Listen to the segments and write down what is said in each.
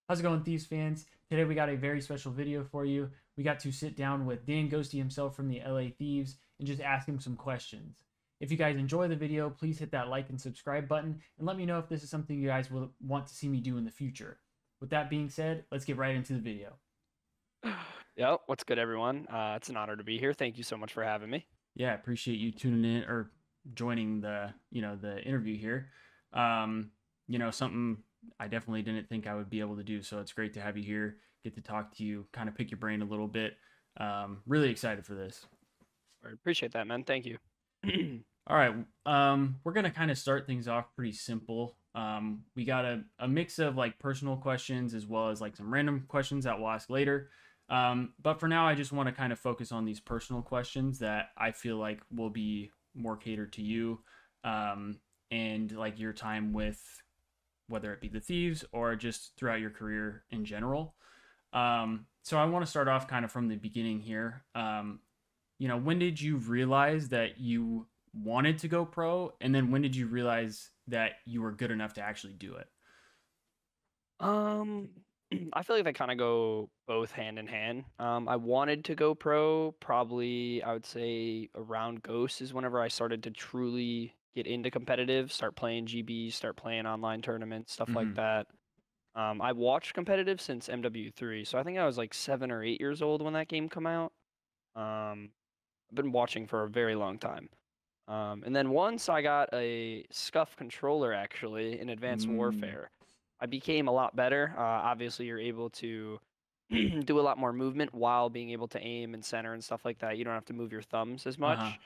How's it going, Thieves fans? Today we got a very special video for you. We got to sit down with Dan Ghosty himself from the LA Thieves and just ask him some questions. If you guys enjoy the video, please hit that like and subscribe button and let me know if this is something you guys will want to see me do in the future. With that being said, let's get right into the video. Yo, what's good, everyone? It's an honor to be here. Thank you so much for having me. Yeah, I appreciate you tuning in or joining the interview here. Something I definitely didn't think I would be able to do, so it's great to have you here, get to talk to you, kind of pick your brain a little bit. Really excited for this. I appreciate that, man. Thank you. All right, we're gonna kind of start things off pretty simple. We got a mix of like personal questions as well as like some random questions that we'll ask later. But for now, I just want to kind of focus on these personal questions that I feel like will be more catered to you, and like your time with, whether it be the Thieves or just throughout your career in general. So I want to start off kind of from the beginning here. When did you realize that you wanted to go pro, and then when did you realize that you were good enough to actually do it? I feel like they kind of go both hand in hand. I wanted to go pro, probably I would say around Ghost is whenever I started to truly get into competitive, start playing GB, start playing online tournaments, stuff like that. I watched competitive since MW3, so I think I was like 7 or 8 years old when that game came out. I've been watching for a very long time. And then once I got a scuff controller, actually, in Advanced Warfare, I became a lot better. Obviously, you're able to do a lot more movement while being able to aim and center and stuff like that. You don't have to move your thumbs as much.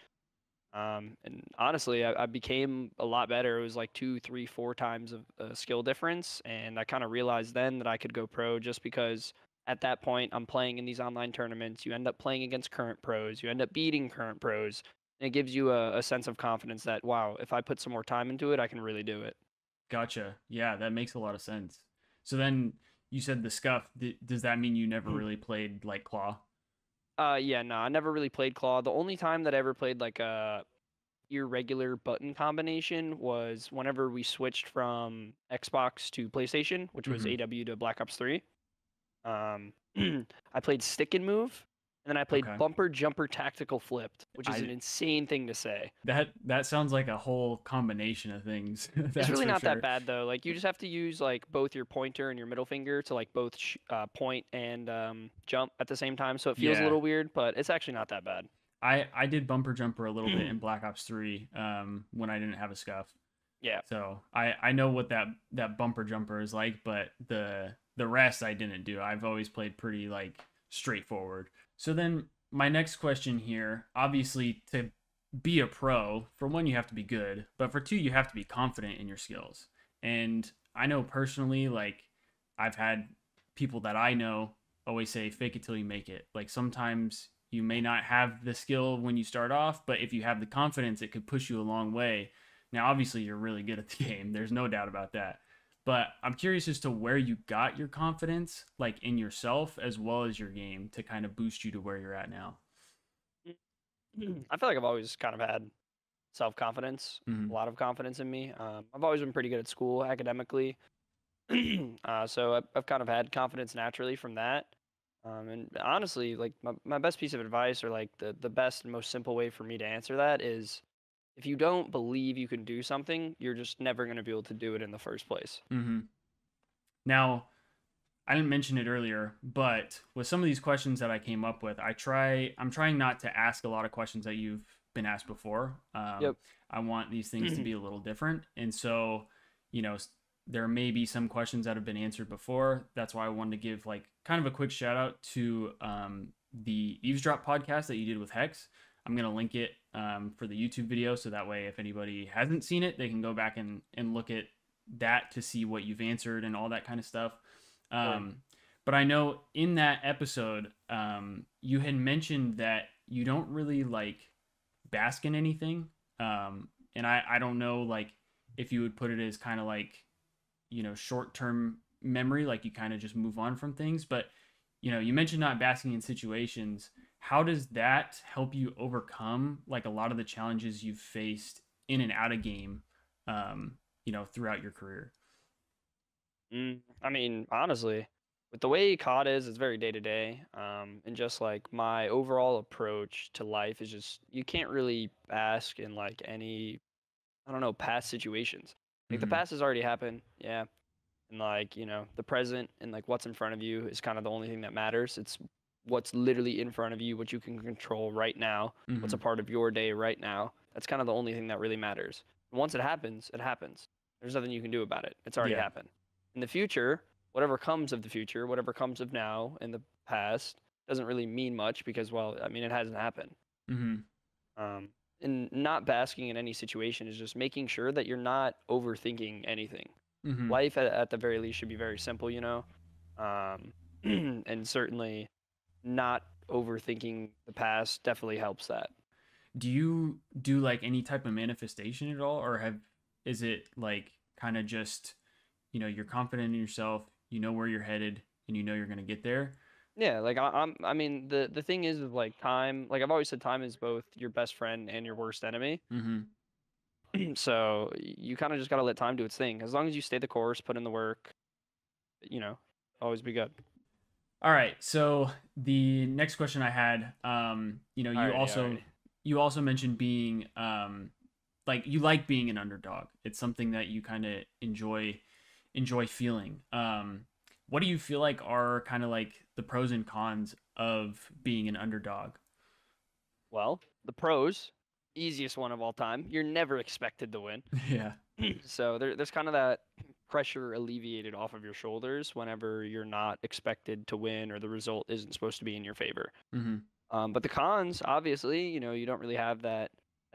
And honestly, I became a lot better. It was like 2, 3, 4 times of a skill difference. And I kind of realized then that I could go pro just because at that point I'm playing in these online tournaments. You end up playing against current pros. You end up beating current pros. And it gives you a sense of confidence that, wow, if I put some more time into it, I can really do it. Gotcha. Yeah, that makes a lot of sense. So then you said the scuff. Does that mean you never really played like Claw? Yeah, no, I never really played Claw. The only time that I ever played like a irregular button combination was whenever we switched from Xbox to PlayStation, which was AW to Black Ops 3. I played stick and move, and then I played bumper jumper tactical flipped, which is an insane thing to say. That sounds like a whole combination of things. It's really not that bad though. Like you just have to use like both your pointer and your middle finger to like both point and jump at the same time. So it feels a little weird, but it's actually not that bad. I did bumper jumper a little bit in Black Ops 3 when I didn't have a scuff. Yeah. So I know what that bumper jumper is like, but the rest I didn't do. I've always played pretty like straightforward. So then my next question here, obviously to be a pro, for one, you have to be good, but for two, you have to be confident in your skills. And I know personally, like I've had people that I know always say, fake it till you make it. Like sometimes you may not have the skill when you start off, but if you have the confidence, it could push you a long way. Now, obviously, you're really good at the game. There's no doubt about that. But I'm curious as to where you got your confidence, like in yourself as well as your game, to kind of boost you to where you're at now. I feel like I've always kind of had self-confidence, a lot of confidence in me. I've always been pretty good at school academically. So I've kind of had confidence naturally from that. And honestly, like my best piece of advice or like the best and most simple way for me to answer that is if you don't believe you can do something, you're just never going to be able to do it in the first place. Now, I didn't mention it earlier, but with some of these questions that I came up with, I'm trying not to ask a lot of questions that you've been asked before. I want these things to be a little different. And so, there may be some questions that have been answered before. That's why I wanted to give like kind of a quick shout out to the Eavesdrop podcast that you did with Hecz. I'm going to link it for the YouTube video. So that way, if anybody hasn't seen it, they can go back and look at that to see what you've answered and all that kind of stuff. But I know in that episode, you had mentioned that you don't really like bask in anything. And I don't know, like if you would put it as kind of like, short-term memory, like you kind of just move on from things. But, you mentioned not basking in situations. How does that help you overcome like a lot of the challenges you've faced in and out of game, throughout your career? I mean, honestly, with the way COD is, it's very day to day. And just like my overall approach to life is just you can't really ask in like any, I don't know, past situations. Like the Mm-hmm. past has already happened, yeah. And like, the present and like what's in front of you is kind of the only thing that matters. It's what's literally in front of you, what you can control right now, what's Mm-hmm. a part of your day right now. That's kind of the only thing that really matters. And once it happens, it happens. There's nothing you can do about it. It's already Yeah. happened. In the future, whatever comes of the future, whatever comes of now and the past doesn't really mean much because, well, I mean, it hasn't happened. Mm-hmm. Um, and not basking in any situation is just making sure that you're not overthinking anything. Mm-hmm. Life at the very least should be very simple, um, and certainly not overthinking the past definitely helps that. Do you do like any type of manifestation at all, or is it like kind of just, you're confident in yourself, you know where you're headed, and you know you're gonna get there? Yeah, like I mean the thing is with like time, like I've always said time is both your best friend and your worst enemy. Mm-hmm. So you kind of just got to let time do its thing. As long as you stay the course, put in the work, you know, always be good. All right. So the next question I had, you Alrighty, also alrighty. you also mentioned being like you like being an underdog. It's something that you kind of enjoy feeling. What do you feel like are kind of like the pros and cons of being an underdog? Well, the pros, easiest one of all time. You're never expected to win. Yeah. So there's kind of that pressure alleviated off of your shoulders whenever you're not expected to win or the result isn't supposed to be in your favor. Mm-hmm. But the cons, obviously, you don't really have that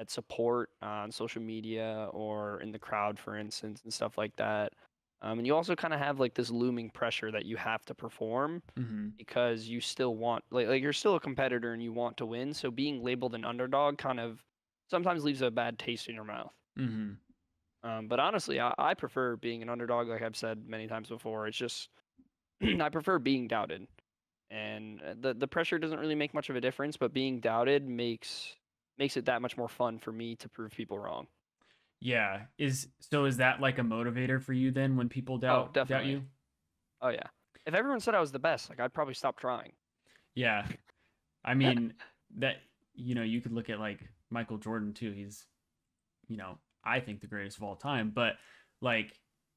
support on social media or in the crowd, for instance, and stuff like that. And you also kind of have like this looming pressure that you have to perform Mm-hmm. because you still want like you're still a competitor and you want to win. So being labeled an underdog kind of sometimes leaves a bad taste in your mouth. Mm-hmm. But honestly, I prefer being an underdog, like I've said many times before. It's just I prefer being doubted, and the pressure doesn't really make much of a difference. But being doubted makes it that much more fun for me to prove people wrong. Yeah. Is that like a motivator for you then when people Oh, doubt definitely. you? Oh yeah. If everyone said I was the best, like I'd probably stop trying. Yeah. I mean that you could look at like Michael Jordan too. He's I think the greatest of all time, but like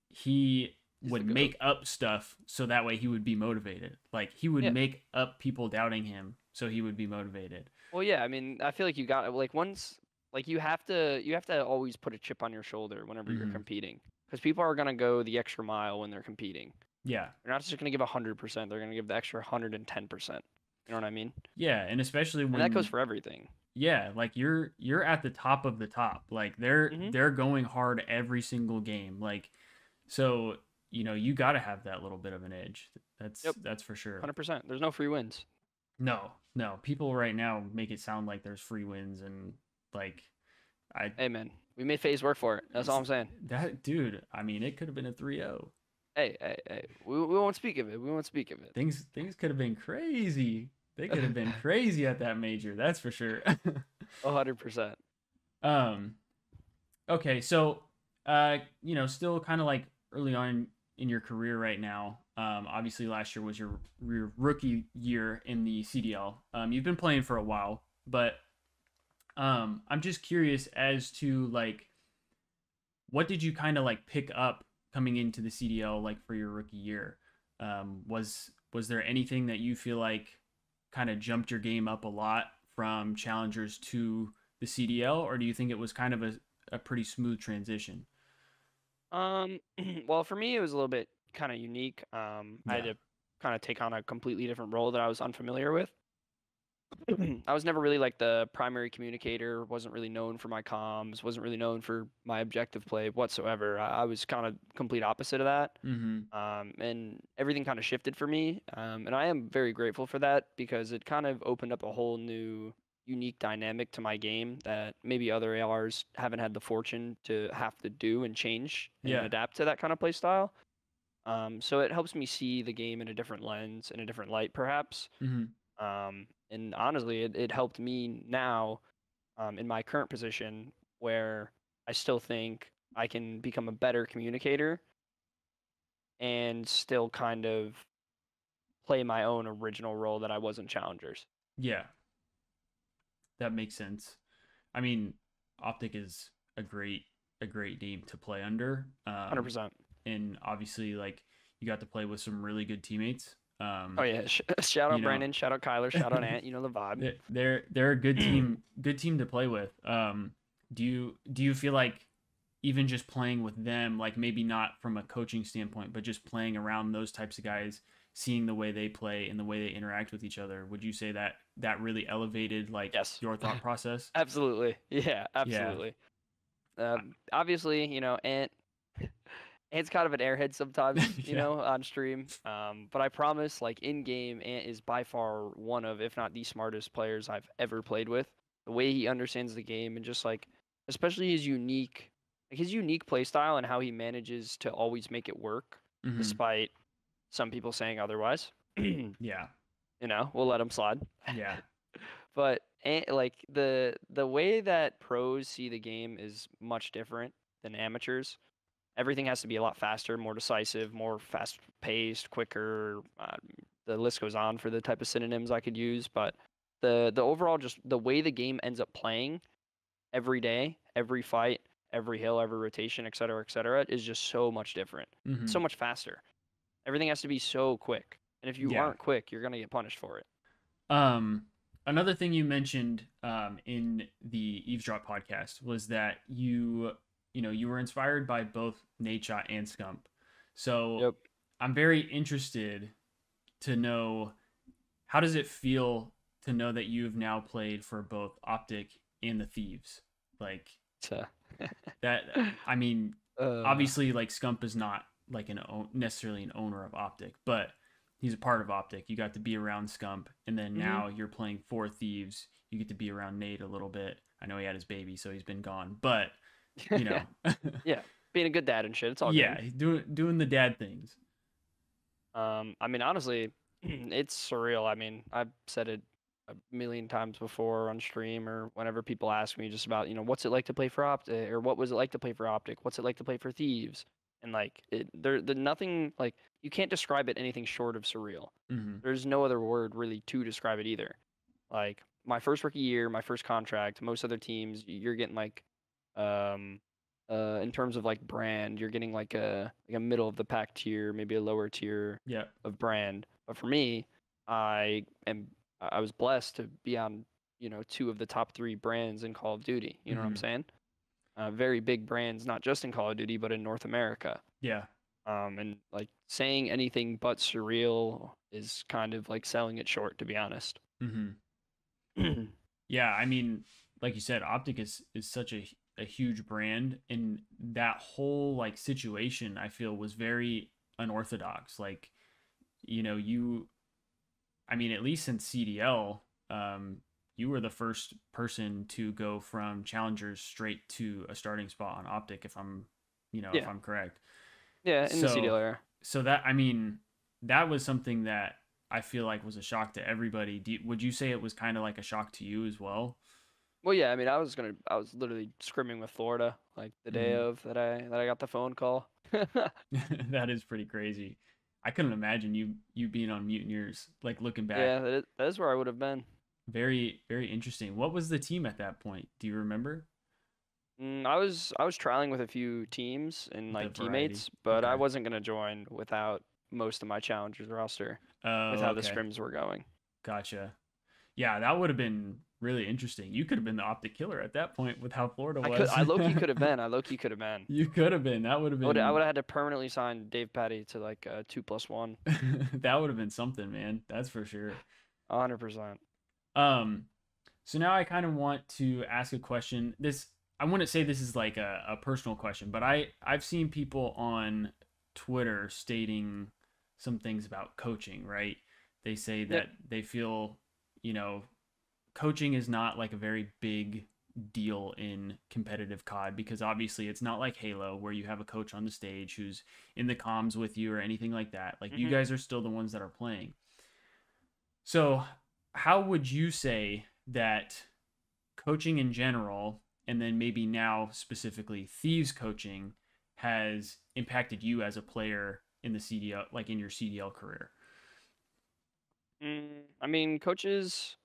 he Is the would goat. make up stuff so that way he would be motivated. Like he would Yeah. make up people doubting him so he would be motivated. Well, yeah. I mean, I feel like you got like once like you have to always put a chip on your shoulder whenever you're Hmm. competing because people are gonna go the extra mile when they're competing. Yeah. They're not just gonna give 100%. They're gonna give the extra 110%. You know what I mean? Yeah, and especially And that goes when for everything. yeah, like you're at the top of the top. Like they're Mm-hmm. they're going hard every single game. Like so, you got to have that little bit of an edge. That's Yep. that's for sure. 100%. There's no free wins. No, no. People right now make it sound like there's free wins and like I Hey man, we made FaZe work for it. That's all I'm saying. that dude, I mean, it could have been a 3-0. Hey, hey, hey. We won't speak of it. We won't speak of it. Things could have been crazy. They could have been crazy at that major. That's for sure. 100%. um okay, so still kind of like early on in your career right now. Obviously last year was your rookie year in the CDL. You've been playing for a while, but I'm just curious as to like what did you kind of like pick up coming into the CDL like for your rookie year? Was there anything that you feel like kind of jumped your game up a lot from challengers to the CDL, or do you think it was kind of a pretty smooth transition? Um, well, for me, it was a little bit kind of unique. I had Yeah. to kind of take on a completely different role that I was unfamiliar with. I was never really like the primary communicator, wasn't really known for my comms, wasn't really known for my objective play whatsoever. I was kind of complete opposite of that. Mm-hmm. And everything kind of shifted for me. And I am very grateful for that because it kind of opened up a whole new, unique dynamic to my game that maybe other ARs haven't had the fortune to have to do and change and Yeah. adapt to that kind of play style. So it helps me see the game in a different lens, in a different light, perhaps. Mm-hmm. And honestly, it helped me now in my current position where I still think I can become a better communicator and still kind of play my own original role that I was in Challengers. Yeah, that makes sense. I mean, OpTic is a great name to play under. 100%. And obviously, like, you got to play with some really good teammates. Oh yeah, shout out know, Brandon, shout out Kyler, shout out Ant. You know the vibe. They're a good team, to play with. Do you feel like even just playing with them, like maybe not from a coaching standpoint, but just playing around those types of guys, seeing the way they play and the way they interact with each other, would you say that really elevated like Yes. your thought process? Absolutely. Yeah, absolutely. Yeah. Obviously, you know, Ant's kind of an airhead sometimes, you know, on stream. But I promise, like in game, Ant is by far one of, if not the smartest players I've ever played with. The way he understands the game and just like, especially his unique play style and how he manages to always make it work, despite some people saying otherwise. Yeah. You know, we'll let him slide. Yeah. But like the way that pros see the game is much different than amateurs. Everything has to be a lot faster, more decisive, more fast-paced, quicker. The list goes on for the type of synonyms I could use, but the overall, just the way the game ends up playing every day, every fight, every hill, every rotation, et cetera, is just so much different, so much faster. Everything has to be so quick, and if you aren't quick, you're gonna get punished for it. Another thing you mentioned in the Eavesdrop podcast was that you were inspired by both Nadeshot and Scump. So I'm very interested to know, how does it feel to know that you've now played for both OpTic and the Thieves? Like that, I mean, obviously like Scump is not like necessarily an owner of OpTic, but he's a part of OpTic. You got to be around Scump, and then now you're playing for Thieves. You get to be around Nate a little bit. I know he had his baby, so he's been gone, but you know, yeah, being a good dad and shit. It's all good. Doing the dad things. I mean, honestly, it's surreal. I mean, I've said it a million times before on stream or whenever people ask me just about, you know, what's it like to play for OpTic, or what was it like to play for OpTic? What's it like to play for Thieves? And like, the nothing, like, you can't describe it anything short of surreal. There's no other word really to describe it either. Like, my first rookie year, my first contract, most other teams, you're getting like, in terms of like brand, you're getting like a middle of the pack tier, maybe a lower tier of brand. But for me, I was blessed to be on, you know, 2 of the top 3 brands in Call of Duty. You know what I'm saying? Very big brands, not just in Call of Duty, but in North America. Yeah. And like saying anything but surreal is kind of like selling it short, to be honest. Yeah, I mean, like you said, OpTic is such a huge brand, and that whole like situation I feel was very unorthodox. Like, you know, I mean, at least in CDL, you were the first person to go from challengers straight to a starting spot on OpTic, if I'm correct. Yeah, in the CDL era. So that, I mean, that was something that I feel like was a shock to everybody. Would you say it was kind of like a shock to you as well? Well, yeah, I mean, I was literally scrimming with Florida like the day of that I got the phone call. That is pretty crazy. I couldn't imagine you being on Mutineers, like looking back. Yeah, that is where I would have been. Very, very interesting. What was the team at that point? Do you remember? I was trialing with a few teams and like teammates, but I wasn't gonna join without most of my challengers roster with how the scrims were going. Gotcha. Yeah, that would have been really interesting. You could have been the OpTic killer at that point with how Florida was. I low-key could have been. You could have been. That would have been. I would have had to permanently sign Dave Patty to like 2+1. That would have been something, man. That's for sure. 100%. So now I kind of want to ask a question. I wouldn't say this is like a personal question, but I've seen people on Twitter stating some things about coaching, right? They say that they feel, you know, coaching is not like a very big deal in competitive COD, because obviously it's not like Halo where you have a coach on the stage who's in the comms with you or anything like that. Like, you guys are still the ones that are playing. So how would you say that coaching in general, and then maybe now specifically Thieves coaching, has impacted you as a player in the CDL, like in your CDL career? I mean, coaches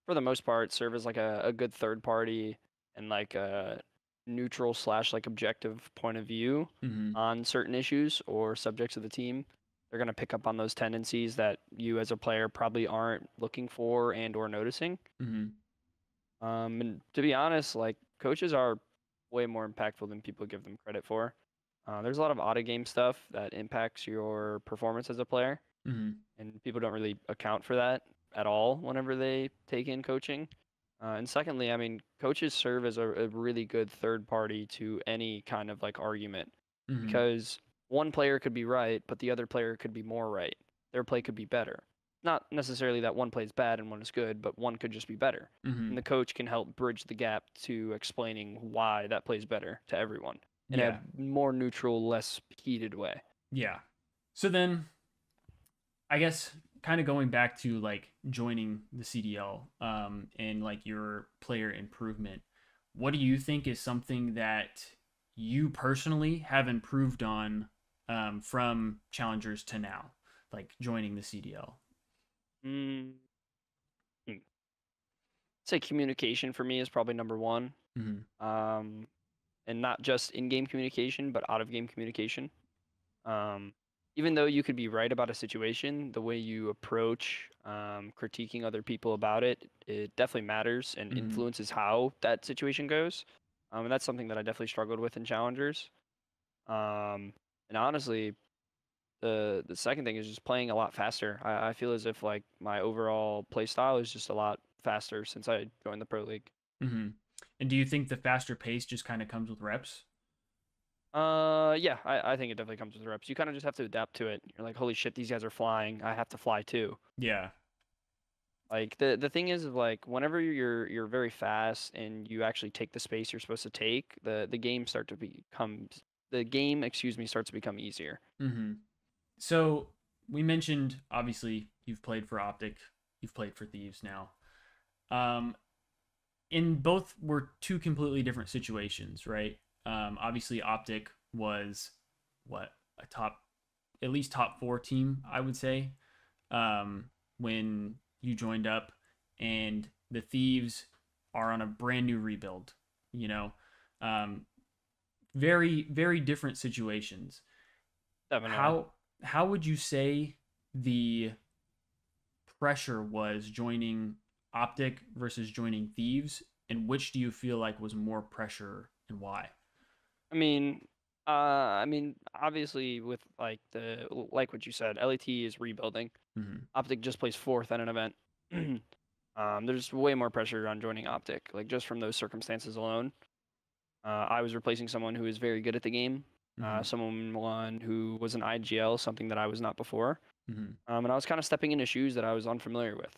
for the most part serve as like a good third party and like a neutral slash like objective point of view Mm-hmm. on certain issues or subjects of the team. They're going to pick up on those tendencies that you as a player probably aren't looking for and or noticing. Mm-hmm. And to be honest, like coaches are way more impactful than people give them credit for. There's a lot of auto game stuff that impacts your performance as a player, Mm-hmm. and people don't really account for that at all whenever they take in coaching. And secondly, I mean, coaches serve as a really good third party to any kind of like argument Mm-hmm. because one player could be right, but the other player could be more right. Their play could be better. Not necessarily that one play is bad and one is good, but one could just be better. Mm-hmm. And the coach can help bridge the gap to explaining why that plays better to everyone in a Yeah. more neutral, less heated way. Yeah. So then I guess kind of going back to like joining the CDL and like your player improvement, what do you think is something that you personally have improved on from challengers to now, like joining the CDL? Mm, hmm. Say communication for me is probably number one. Mm-hmm. Um, and not just in-game communication, but out-of-game communication. Um, Even though you could be right about a situation, the way you approach critiquing other people about it, it definitely matters and Mm-hmm. influences how that situation goes. And that's something that I definitely struggled with in challengers. And honestly, the second thing is just playing a lot faster. I feel as if like my overall play style is just a lot faster since I joined the pro league. Mm-hmm. And do you think the faster pace just kind of comes with reps? Yeah, I think it definitely comes with reps. You kind of just have to adapt to it. You're like, holy shit, these guys are flying. I have to fly too. Yeah. Like the thing is like whenever you're very fast and you actually take the space you're supposed to take, the game start to become the game, excuse me, starts to become easier. Mm-hmm. So we mentioned obviously you've played for OpTic, you've played for Thieves now. Um, in both were two completely different situations, right? Obviously, OpTic was what a top, at least top four team, I would say, when you joined up, and the Thieves are on a brand new rebuild. You know, um, very different situations. Definitely. How would you say the pressure was joining OpTic versus joining Thieves, and which do you feel like was more pressure and why? Obviously with like like what you said, LAT is rebuilding. Mm-hmm. OpTic just plays fourth at an event. There's way more pressure on joining OpTic, like just from those circumstances alone. I was replacing someone who is very good at the game, Mm-hmm. someone who was an IGL, something that I was not before. Mm-hmm. And I was kind of stepping into shoes that I was unfamiliar with.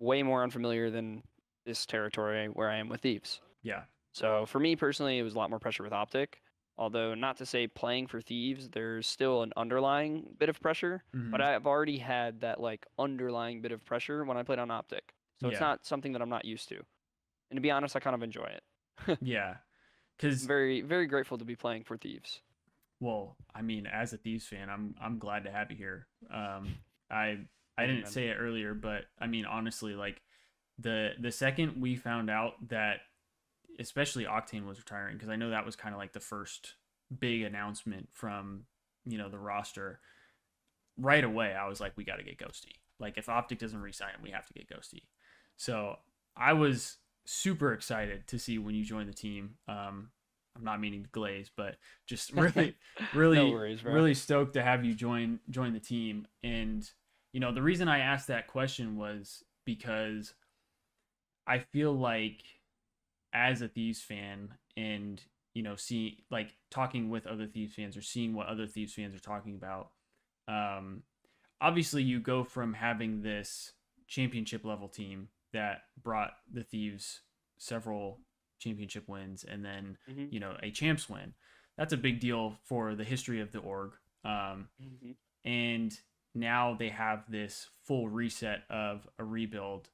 Way more unfamiliar than this territory where I am with Thieves. Yeah. So for me personally, it was a lot more pressure with OpTic. Although not to say playing for Thieves, there's still an underlying bit of pressure, Mm-hmm. but I've already had that like underlying bit of pressure when I played on OpTic. So it's Yeah. not something that I'm not used to. And to be honest, I kind of enjoy it. Yeah. Because Very, very grateful to be playing for Thieves. well, I mean, as a Thieves fan, I'm glad to have you here. I I Thank you, didn't man. say it earlier, but I mean, honestly, like the second we found out that especially Octane was retiring, because I know that was kind of like the first big announcement from the roster. Right away, I was like, we got to get Ghosty. Like, if OpTic doesn't resign him, we have to get Ghosty. So I was super excited to see when you joined the team. I'm not meaning to glaze, but just really, No really, worries, bro. really stoked to have you join the team. And the reason I asked that question was because I feel like as a Thieves fan, and seeing, like, talking with other Thieves fans or seeing what other Thieves fans are talking about, um, obviously you go from having this championship level team that brought the Thieves several championship wins, and then hmm a champs win. That's a big deal for the history of the org. hmm And now they have this full reset of a rebuild,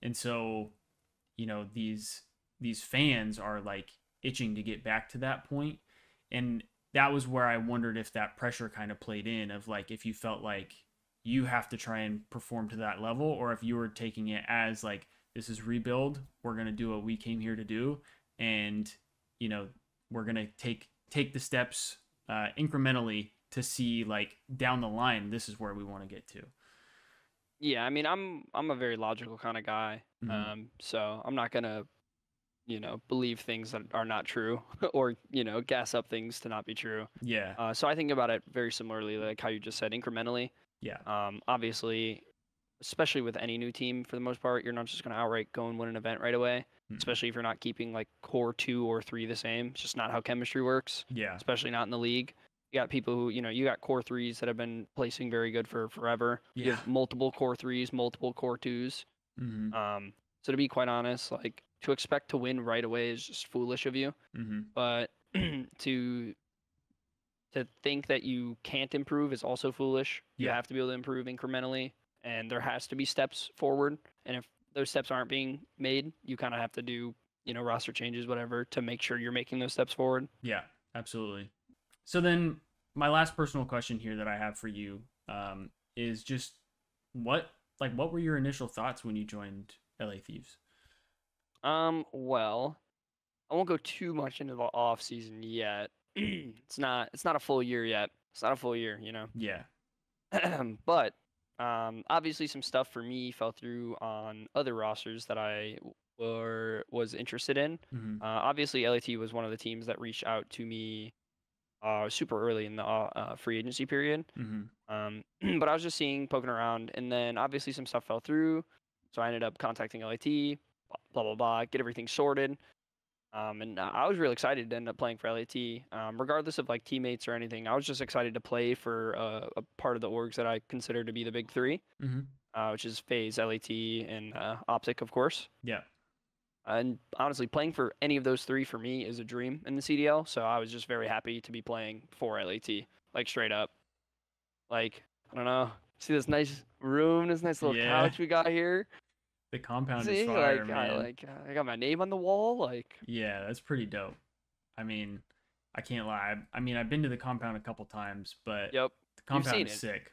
and so these fans are like itching to get back to that point. And that was where I wondered if that pressure kind of played in, of like if you felt like you have to try and perform to that level, or if you were taking it as like, this is rebuild, we're going to do what we came here to do, and you know, we're going to take the steps incrementally to see like down the line, this is where we want to get to. Yeah, I mean, I'm a very logical kind of guy. Mm-hmm. So I'm not gonna, believe things that are not true or, gas up things to not be true. Yeah. So I think about it very similarly, like how you just said, incrementally. Yeah. Obviously, especially with any new team, for the most part, you're not just gonna outright go and win an event right away. Mm-hmm. Especially if you're not keeping like core 2 or 3 the same. It's just not how chemistry works. Yeah. Especially not in the league. You got people who, you got core 3s that have been placing very good for forever. Yeah. You have multiple core 3s, multiple core 2s. Mm-hmm. So to be quite honest, like to expect to win right away is just foolish of you. Mm-hmm. But to think that you can't improve is also foolish. You Yeah. have to be able to improve incrementally, and there has to be steps forward. And if those steps aren't being made, you kind of have to do, roster changes, whatever, to make sure you're making those steps forward. Yeah, absolutely. So then my last personal question here that I have for you is just what were your initial thoughts when you joined LA Thieves? Well, I won't go too much into the off season yet. It's not a full year yet. It's not a full year, Yeah. But obviously some stuff for me fell through on other rosters that I was interested in. Mm-hmm. Obviously LAT was one of the teams that reached out to me super early in the free agency period. Mm-hmm. But I was just poking around, and then obviously some stuff fell through, so I ended up contacting LAT, blah blah blah, get everything sorted. And I was really excited to end up playing for LAT. Regardless of like teammates or anything, I was just excited to play for a part of the orgs that I consider to be the big three, which is FaZe, LAT, and OpTic, of course. Yeah. And honestly, playing for any of those three for me is a dream in the CDL. So I was just very happy to be playing for LAT, like straight up. Like, I don't know. See this nice room, this nice little couch we got here. The compound is fire, man. I got my name on the wall. Like, yeah, that's pretty dope. I mean, I can't lie. I mean, I've been to the compound a couple times, but the compound is sick.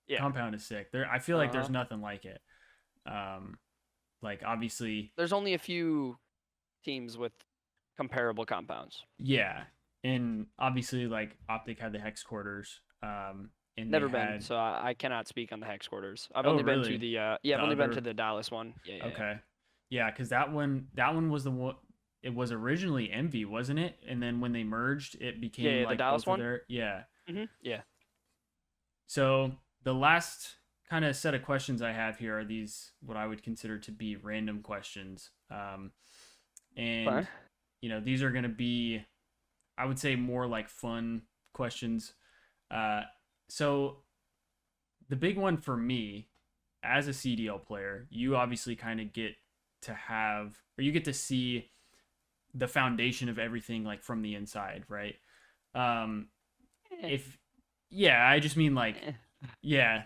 Yeah, compound is sick. I feel like there's nothing like it. Like obviously, there's only a few teams with comparable compounds. Yeah, and obviously, like OpTic had the Hecz quarters. And never been, so I cannot speak on the Hecz quarters. I've only been to the I've only been to the Dallas one. Yeah. Okay. Yeah, because that one was the one. It was originally Envy, wasn't it? And then when they merged, it became like the Dallas one. Yeah. Mm-hmm. Yeah. So the last kind of set of questions I have here are these what I would consider to be random questions. And these are going to be, I would say, more like fun questions. So the big one for me as a CDL player, you obviously kind of get to have, or you get to see the foundation of everything like from the inside, right? I just mean like, yeah.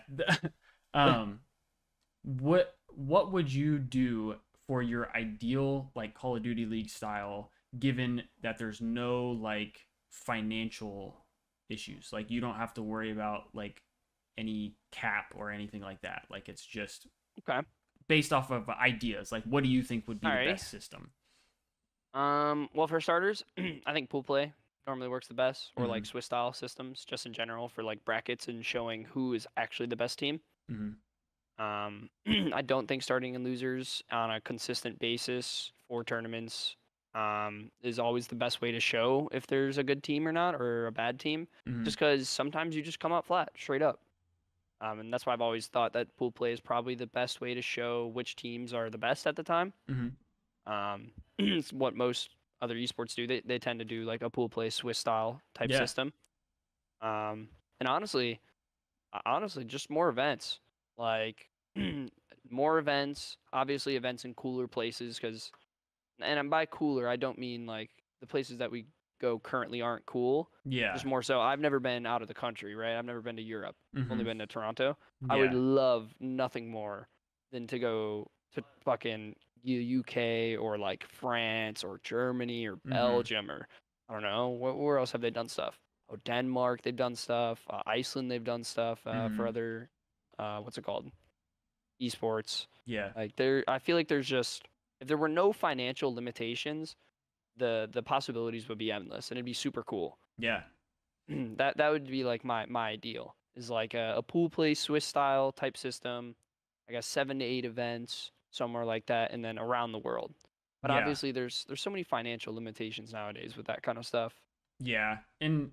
What would you do for your ideal like Call of Duty League style, given that there's no like financial issues? Like you don't have to worry about like any cap or anything like that. Like it's just based off of ideas. Like what do you think would be the best system? Well, for starters, I think pool play normally works the best, or like Swiss style systems just in general for like brackets and showing who is actually the best team. I don't think starting in losers on a consistent basis for tournaments is always the best way to show if there's a good team or not, or a bad team, just because sometimes you just come up flat, straight up. And that's why I've always thought that pool play is probably the best way to show which teams are the best at the time. It's what most other esports do. They tend to do like a pool play Swiss style type system. And honestly, just more events. Like more events, obviously events in cooler places, and by cooler I don't mean like the places that we go currently aren't cool. Yeah. Just more so, I've never been out of the country, right? I've never been to Europe. I've only been to Toronto. Yeah. I would love nothing more than to go to fucking UK or like France or Germany or Belgium or I don't know, where else have they done stuff? Denmark, they've done stuff. Iceland, they've done stuff for other, what's it called? Esports. Yeah. Like I feel like there's just, if there were no financial limitations, the possibilities would be endless, and it'd be super cool. Yeah. That would be like my ideal, is like a pool play Swiss style type system. I guess 7 to 8 events, somewhere like that, and then around the world. But Yeah. obviously there's so many financial limitations nowadays with that kind of stuff. Yeah. And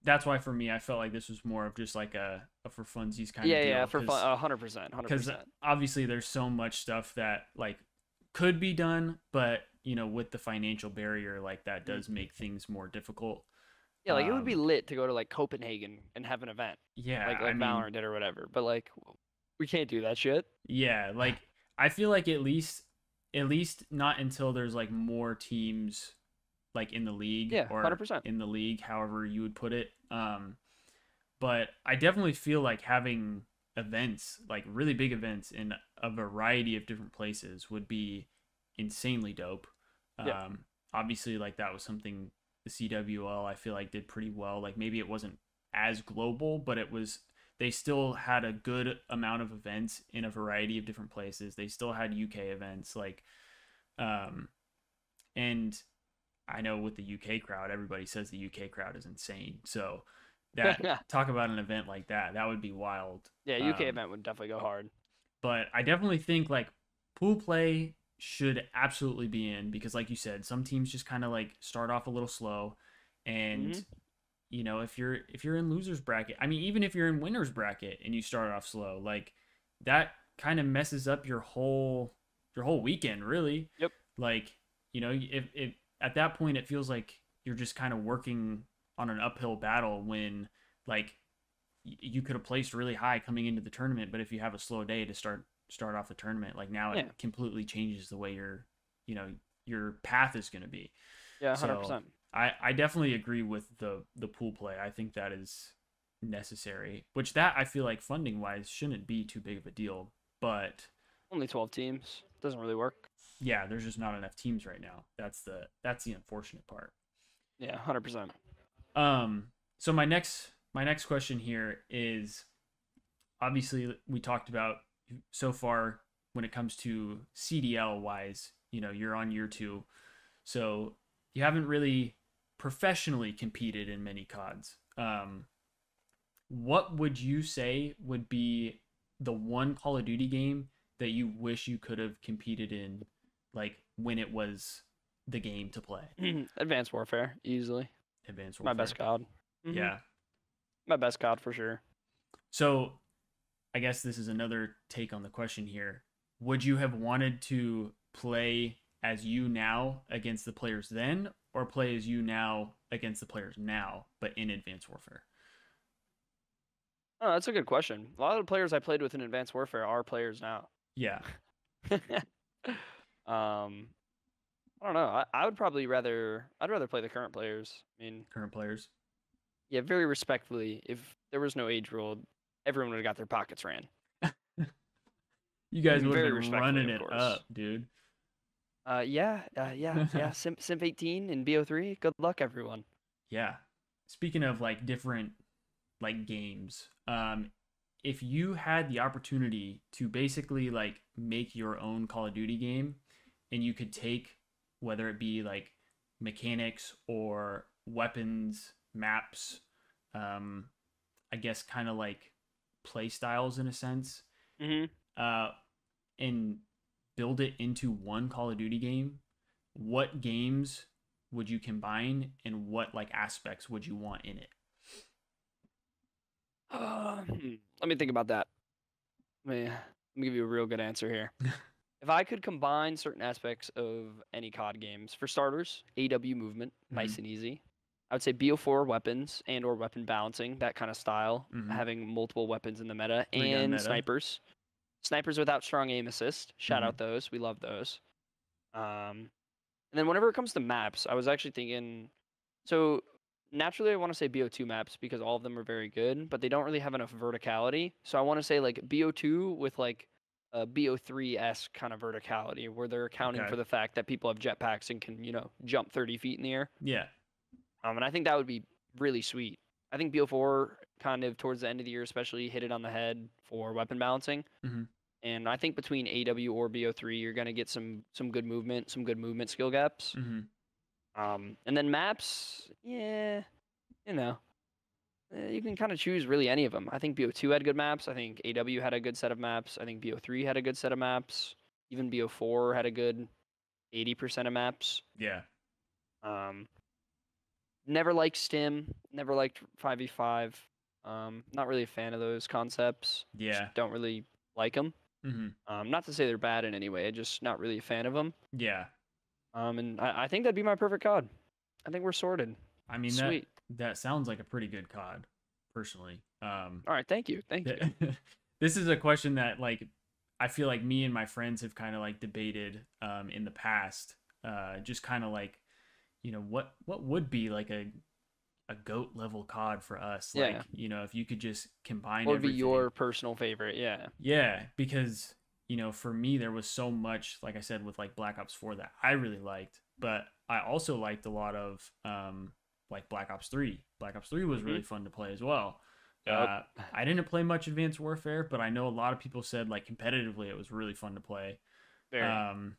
that's why for me I felt like this was more of just like a for funsies kind of deal. Yeah, for fun, 100%. Because obviously there's so much stuff that like could be done, but you know, with the financial barrier, like that does make things more difficult. Yeah, like it would be lit to go to like Copenhagen and have an event. Yeah, like I mean, Valorant did or whatever. But like, we can't do that shit. Yeah, like I feel like at least not until there's like more teams like in the league, Yeah, or 100%. in the league, however you would put it. But I definitely feel like having events, like really big events in a variety of different places, would be insanely dope. Yeah. Obviously, like that was something the CWL I feel like did pretty well. Like maybe it wasn't as global, but they still had a good amount of events in a variety of different places. They still had UK events, like and I know with the UK crowd, everybody says the UK crowd is insane. So that talk about an event like that would be wild. Yeah, UK event would definitely go hard. But I definitely think like pool play should absolutely be in, because like you said, some teams just kind of like start off a little slow, and you know, if you're in losers bracket, I mean, even if you're in winners bracket and you start off slow, like that kind of messes up your whole weekend, really. Yep. Like, you know, if at that point it feels like you're just kind of working on an uphill battle, when like you could have placed really high coming into the tournament, but if you have a slow day to start off the tournament, like now it completely changes the way your path is going to be. Yeah, 100%. So I definitely agree with the pool play. I think that is necessary, which that I feel like funding wise shouldn't be too big of a deal, but only 12 teams doesn't really work. Yeah, there's just not enough teams right now. That's the unfortunate part. Yeah, 100%. So my next question here is, obviously we talked about so far when it comes to CDL wise, you know, you're on year 2. So you haven't really professionally competed in many CODs. What would you say would be the one Call of Duty game that you wish you could have competed in, like when it was the game to play? Advanced Warfare, easily. Advanced Warfare. My best COD. Yeah. My best COD for sure. So I guess this is another take on the question here. Would you have wanted to play as you now against the players then, or play as you now against the players now, but in Advanced Warfare? Oh, that's a good question. A lot of the players I played with in Advanced Warfare are players now. Yeah. I don't know. I would probably rather play the current players. I mean, current players. Yeah, very respectfully. If there was no age rule, everyone would have got their pockets ran. You guys would have been running it up, dude. Yeah. Simp 18 and BO3. Good luck, everyone. Yeah. Speaking of like different like games, if you had the opportunity to basically like make your own Call of Duty game, and you could take whether it be like mechanics or weapons, maps, I guess kind of like play styles in a sense, and build it into one Call of Duty game, what games would you combine, and what like aspects would you want in it? Let me think about that. Let me give you a real good answer here. If I could combine certain aspects of any COD games, for starters, AW movement, nice and easy. I would say BO4 weapons and or weapon balancing, that kind of style, having multiple weapons in the meta, and snipers. Snipers without strong aim assist. Shout out those. We love those. And then whenever it comes to maps, I was actually thinking, so naturally I want to say BO2 maps because all of them are very good, but they don't really have enough verticality. So I want to say like BO2 with like a BO3-esque kind of verticality, where they're accounting for the fact that people have jetpacks and can, you know, jump 30 feet in the air. Yeah. And I think that would be really sweet. I think BO4 kind of towards the end of the year, especially hit it on the head for weapon balancing. Mm-hmm. And I think between AW or BO3, you're gonna get some good movement, some good movement skill gaps. Mm-hmm. And then maps, yeah, you know, you can kind of choose really any of them. I think BO2 had good maps. I think AW had a good set of maps. I think BO3 had a good set of maps. Even BO4 had a good 80% of maps. Yeah. Never liked Stim. Never liked 5v5. Not really a fan of those concepts. Yeah. Just don't really like them. Mm-hmm. Not to say they're bad in any way. Just not really a fan of them. Yeah. And I think that'd be my perfect COD. I think we're sorted. I mean, Sweet. that sounds like a pretty good COD, personally. All right, thank you. This is a question that, like, I feel like me and my friends have kind of like debated in the past. Just kind of like, you know, what would be like a GOAT level COD for us? Yeah. Like, you know, if you could just combine What would be everything. your personal favorite? Yeah. Yeah, because, you know, for me, there was so much, like I said, with like Black Ops 4 that I really liked, but I also liked a lot of like Black Ops 3. Black Ops 3 was really fun to play as well. Yep. I didn't play much Advanced Warfare, but I know a lot of people said like competitively it was really fun to play. Very.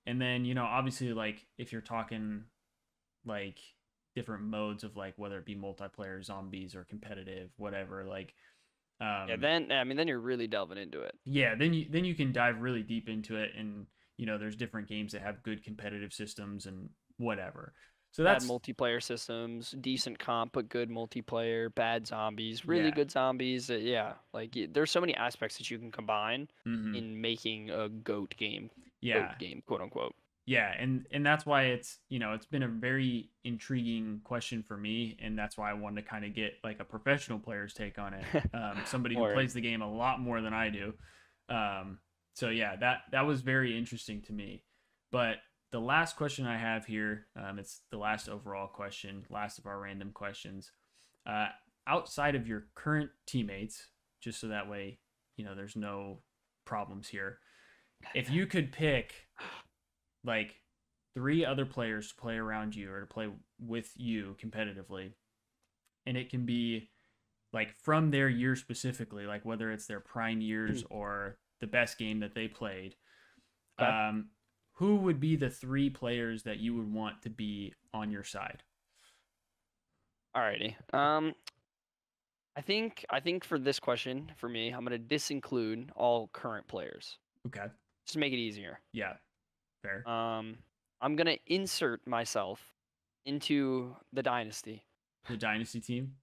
And then, you know, obviously, like if you're talking like different modes of like whether it be multiplayer, zombies, or competitive, whatever, like yeah, then you're really delving into it. Yeah, then you can dive really deep into it, and you know there's different games that have good competitive systems and whatever. So that's bad multiplayer systems, decent comp but good multiplayer, bad zombies, really good zombies. Yeah, like there's so many aspects that you can combine in making a GOAT game. Yeah, GOAT game, quote unquote. Yeah, and that's why it's, you know, it's been a very intriguing question for me, and that's why I wanted to kind of get like a professional player's take on it. Somebody who plays the game a lot more than I do. So yeah, that was very interesting to me. But the last question I have here, it's the last overall question, last of our random questions. Outside of your current teammates, just so that way, you know, there's no problems here. If you could pick like 3 other players to play around you or to play with you competitively, and it can be like from their year specifically, like whether it's their prime years or the best game that they played, who would be the 3 players that you would want to be on your side? Alrighty. I think for this question, for me, I'm gonna disinclude all current players. Okay. Just to make it easier. Yeah. Fair. I'm gonna insert myself into the dynasty. The dynasty team.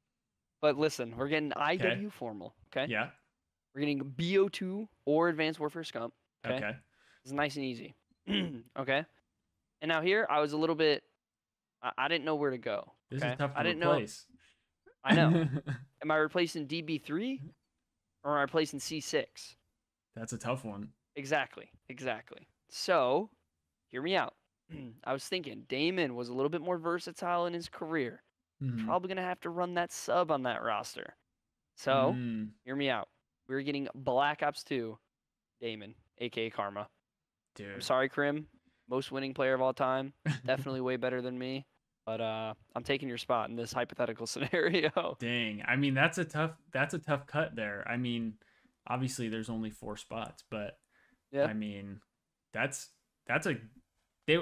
But listen, we're getting IW formal. Okay. Yeah. We're getting BO2 or Advanced Warfare Scump. Okay. It's nice and easy. Okay. And now here, I was a little bit. I didn't know where to go. This is tough to I didn't replace. I know. Am I replacing DB3 or am I replacing C6? That's a tough one. Exactly. So, hear me out. I was thinking Damon was a little bit more versatile in his career. Probably going to have to run that sub on that roster. So, hear me out. We're getting Black Ops 2 Damon, aka Karma. Dude. I'm sorry, Krim. Most winning player of all time. Definitely way better than me. But I'm taking your spot in this hypothetical scenario. Dang. I mean, that's a tough cut there. I mean, obviously there's only 4 spots, but I mean, they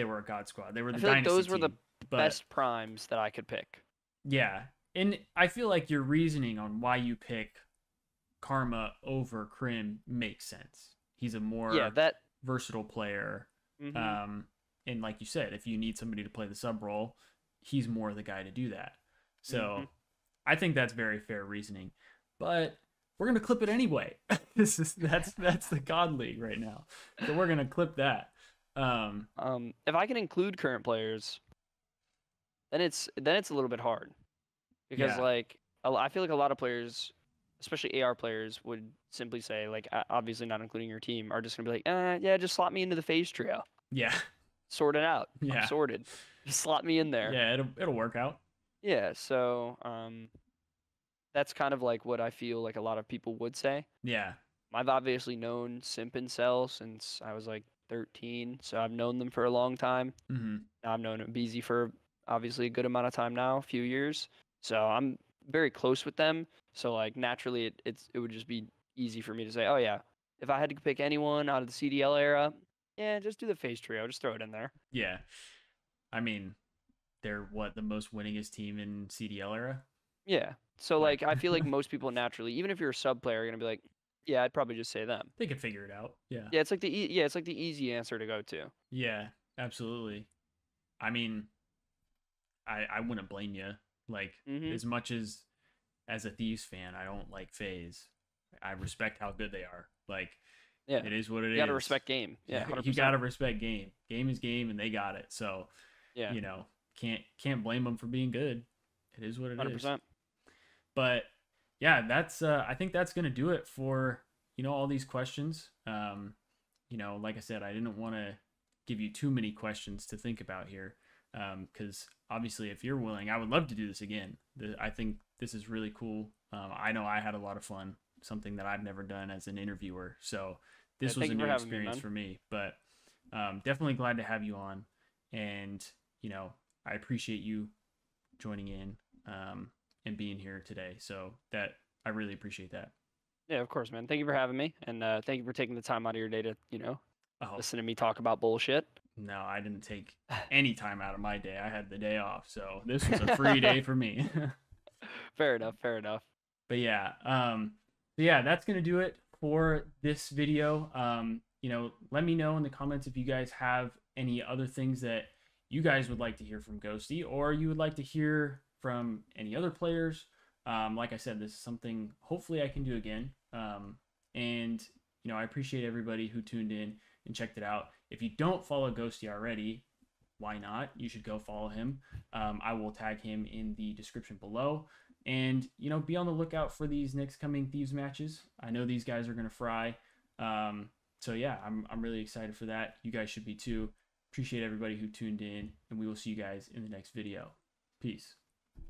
were a God squad. They were the dynasty those were team, the best primes that I could pick. Yeah. And I feel like your reasoning on why you pick Karma over Krim makes sense. He's a more versatile player. And like you said, if you need somebody to play the sub role, he's more the guy to do that. So I think that's very fair reasoning. But we're gonna clip it anyway. That's the COD League right now. So we're gonna clip that. If I can include current players, then it's a little bit hard. Because like I feel like a lot of players, especially AR players, would simply say, like, obviously not including your team, are just gonna be like, yeah, just slot me into the phase trio. Yeah. Sort it out. Yeah. I'm sorted. Just slot me in there. Yeah, it'll work out. Yeah, so that's kind of like what I feel like a lot of people would say. Yeah. I've obviously known Simp and Cell since I was like 13, so I've known them for a long time. Now I've known BZ for obviously a good amount of time now, a few years. So I'm very close with them. So like naturally, it would just be easy for me to say, oh yeah, if I had to pick anyone out of the CDL era, yeah, just do the FaZe trio. Just throw it in there. Yeah, I mean, they're the most winningest team in CDL era. Yeah. So like I feel like most people naturally, even if you're a sub player, are gonna be like, yeah, I'd probably just say them. They could figure it out. Yeah. Yeah, it's like the easy answer to go to. Yeah, absolutely. I mean, I wouldn't blame you. Like as much as a Thieves fan, I don't like FaZe. I respect how good they are. Like, yeah, it is what it is. You gotta respect game. Yeah, 100%. You gotta respect game. Game is game, and they got it. So, yeah, you know, can't blame them for being good. It is what it 100%. is. But yeah, that's I think that's gonna do it for all these questions. Like I said, I didn't want to give you too many questions to think about here, because obviously, if you're willing, I would love to do this again. I think this is really cool. I know I had a lot of fun, something that I've never done as an interviewer. So this was a new experience for me. But definitely glad to have you on, and I appreciate you joining in and being here today. So that I really appreciate that. Yeah, of course, man. Thank you for having me, and thank you for taking the time out of your day to listen to me talk about bullshit. No, I didn't take any time out of my day. I had the day off, so this was a free day for me. Fair enough. But yeah, that's gonna do it for this video. Let me know in the comments if you guys have any other things that you guys would like to hear from Ghosty, or you would like to hear from any other players. Like I said, this is something hopefully I can do again. And I appreciate everybody who tuned in and checked it out. If you don't follow Ghosty already, why not? You should go follow him. I will tag him in the description below. And, be on the lookout for these next coming Thieves matches. I know these guys are going to fry. So, yeah, I'm really excited for that. You guys should be too. Appreciate everybody who tuned in, and we will see you guys in the next video. Peace.